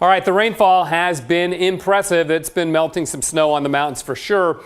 All right, the rainfall has been impressive. It's been melting some snow on the mountains for sure,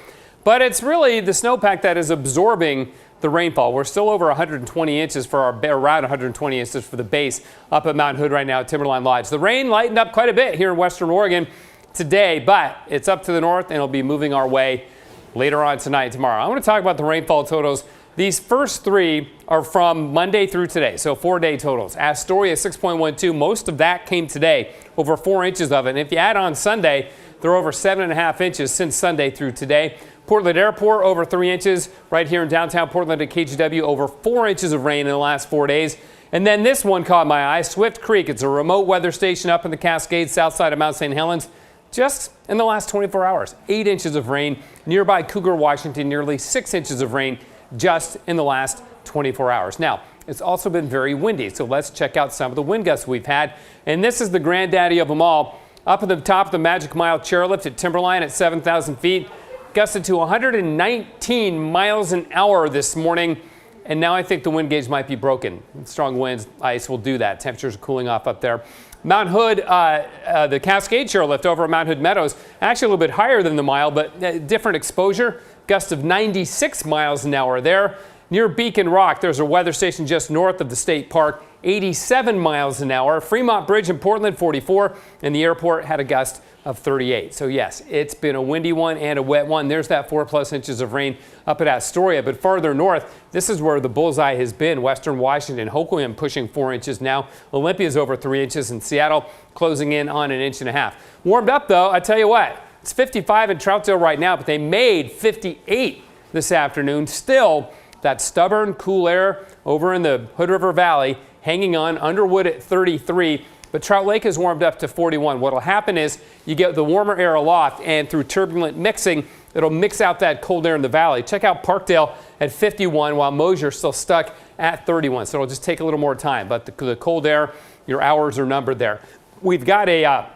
but it's really the snowpack that is absorbing the rainfall. We're still over 120 inches for around 120 inches for the base up at Mount Hood right now at Timberline Lodge. The rain lightened up quite a bit here in western Oregon today, but it's up to the north and it'll be moving our way later on tonight and tomorrow. I want to talk about the rainfall totals. These first three are from Monday through today, so 4-day totals. Astoria 6.12, most of that came today, over 4 inches of it. And if you add on Sunday, they're over 7.5 inches since Sunday through today. Portland Airport over 3 inches. Right here in downtown Portland at KGW, over 4 inches of rain in the last 4 days. And then this one caught my eye, Swift Creek. It's a remote weather station up in the Cascades, south side of Mount St. Helens. Just in the last 24 hours, 8 inches of rain. Nearby Cougar, Washington, nearly 6 inches of rain just in the last 24 hours. Now, it's also been very windy, so let's check out some of the wind gusts we've had. And this is the granddaddy of them all. Up at the top of the Magic Mile chairlift at Timberline at 7,000 feet, gusted to 119 miles an hour this morning. And now I think the wind gauge might be broken. Strong winds, ice will do that. Temperatures are cooling off up there. Mount Hood, the Cascade chairlift over at Mount Hood Meadows, actually a little bit higher than the mile, but different exposure. Gust of 96 miles an hour there. Near Beacon Rock, there's a weather station just north of the state park, 87 miles an hour. Fremont Bridge in Portland, 44, and the airport had a gust of 38. So yes, it's been a windy one and a wet one. There's that 4+ inches of rain up at Astoria, but farther north, this is where the bullseye has been. Western Washington, Hoquiam pushing 4 inches now. Olympia's over 3 inches, and Seattle closing in on 1.5 inches. Warmed up though, I tell you what. It's 55 in Troutdale right now, but they made 58 this afternoon. Still, that stubborn, cool air over in the Hood River Valley hanging on. Underwood at 33, but Trout Lake has warmed up to 41. What will happen is you get the warmer air aloft, and through turbulent mixing, it'll mix out that cold air in the valley. Check out Parkdale at 51, while Mosier's still stuck at 31. So it'll just take a little more time, but the cold air, your hours are numbered there. We've got a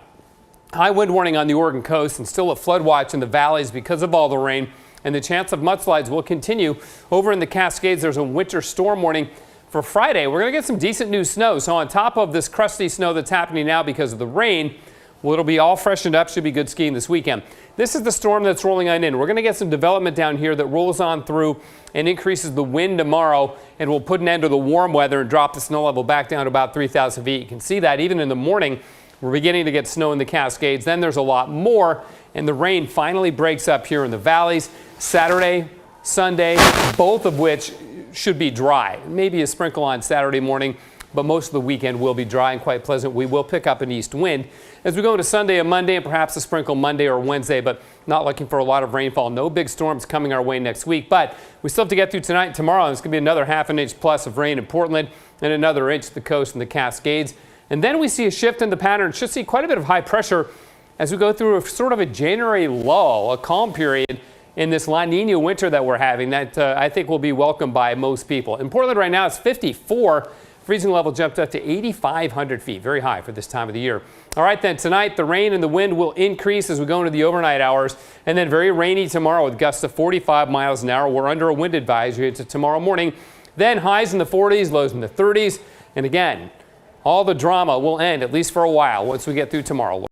high wind warning on the Oregon coast and still a flood watch in the valleys because of all the rain, and the chance of mudslides will continue. Over in the Cascades, there's a winter storm warning for Friday. We're going to get some decent new snow. So on top of this crusty snow that's happening now because of the rain, well, it'll be all freshened up. Should be good skiing this weekend. This is the storm that's rolling on in. We're going to get some development down here that rolls on through and increases the wind tomorrow, and will put an end to the warm weather and drop the snow level back down to about 3,000 feet. You can see that even in the morning. We're beginning to get snow in the Cascades. Then there's a lot more, and the rain finally breaks up here in the valleys. Saturday, Sunday, both of which should be dry. Maybe a sprinkle on Saturday morning, but most of the weekend will be dry and quite pleasant. We will pick up an east wind as we go into Sunday and Monday, and perhaps a sprinkle Monday or Wednesday, but not looking for a lot of rainfall. No big storms coming our way next week, but we still have to get through tonight and tomorrow. There's going to be another ½ inch plus of rain in Portland and another inch at the coast and the Cascades. And then we see a shift in the pattern. Should see quite a bit of high pressure as we go through a sort of a January lull, a calm period in this La Nina winter that we're having that I think will be welcomed by most people. In Portland right now, it's 54. Freezing level jumped up to 8,500 feet. Very high for this time of the year. All right, then tonight, the rain and the wind will increase as we go into the overnight hours. And then very rainy tomorrow with gusts of 45 miles an hour. We're under a wind advisory into tomorrow morning. Then highs in the 40s, lows in the 30s. And again, all the drama will end, at least for a while, once we get through tomorrow.